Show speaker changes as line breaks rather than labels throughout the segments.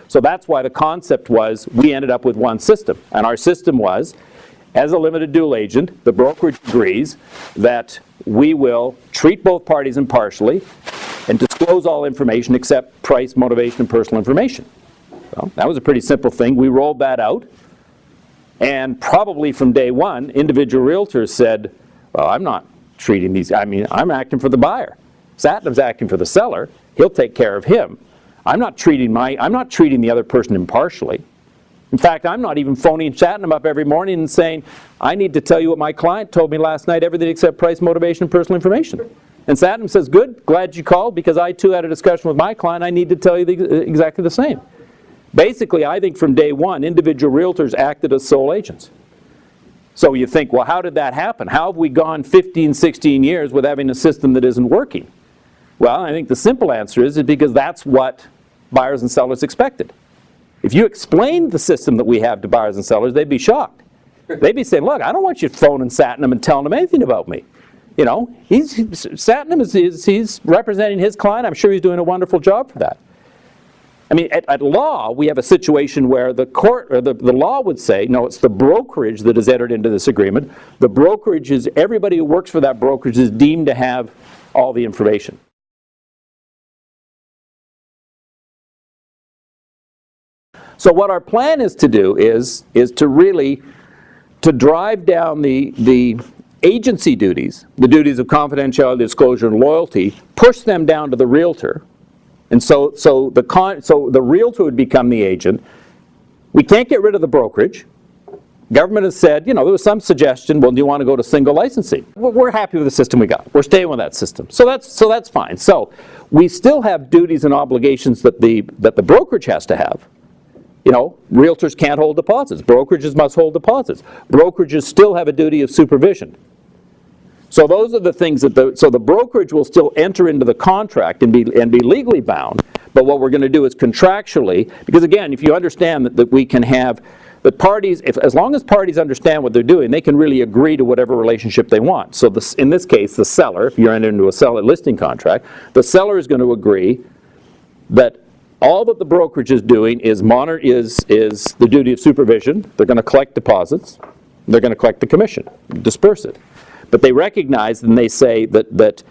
So that's why the concept was we ended up with one system. And our system was, as a limited dual agent, the brokerage agrees that we will treat both parties impartially and disclose all information except price, motivation, and personal information. So that was a pretty simple thing. We rolled that out. And probably from day one, individual realtors said, well, I'm not treating these, I'm acting for the buyer. Satnam's acting for the seller. He'll take care of him. I'm not treating the other person impartially. In fact, I'm not even phoning Satnam up every morning and saying, I need to tell you what my client told me last night, everything except price, motivation, and personal information. And Satnam says, good, glad you called, because I too had a discussion with my client, I need to tell you exactly the same. Basically, I think from day one, individual realtors acted as sole agents. So you think, well, how did that happen? How have we gone 15, 16 years with having a system that isn't working? Well, I think the simple answer is because that's what buyers and sellers expected. If you explained the system that we have to buyers and sellers, they'd be shocked. They'd be saying, look, I don't want you phoning Satnam and telling him anything about me. You know, Satnam he's representing his client. I'm sure he's doing a wonderful job for that. I mean, at law, we have a situation where the court, or the law would say, no, it's the brokerage that has entered into this agreement. The brokerage is, everybody who works for that brokerage is deemed to have all the information. So what our plan is to do is to really, to drive down the agency duties, the duties of confidentiality, disclosure, and loyalty, push them down to the realtor. And so the realtor would become the agent. We can't get rid of the brokerage. Government has said, you know, there was some suggestion, well, do you want to go to single licensing? We're happy with the system we got. We're staying with that system. So that's fine. So we still have duties and obligations that the brokerage has to have. You know, realtors can't hold deposits. Brokerages must hold deposits. Brokerages still have a duty of supervision. So those are the things that so the brokerage will still enter into the contract and be legally bound. But what we're going to do is contractually, because again, if you understand that we can have the parties, as long as parties understand what they're doing, they can really agree to whatever relationship they want. So in this case, the seller, if you're entering into a seller listing contract, the seller is going to agree that all that the brokerage is doing is the duty of supervision. They're going to collect deposits. They're going to collect the commission, disperse it. But they recognize and they say that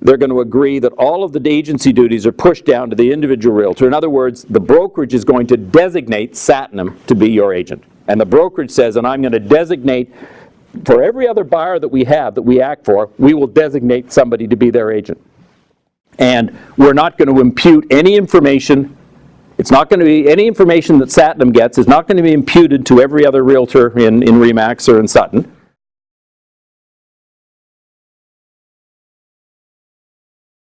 they're going to agree that all of the agency duties are pushed down to the individual realtor. In other words, the brokerage is going to designate Satnam to be your agent. And the brokerage says, and I'm going to designate, for every other buyer that we have, that we act for, we will designate somebody to be their agent. And we're not going to impute any information. It's not going to be any information that Satnam gets is not going to be imputed to every other realtor in RE/MAX or in Sutton.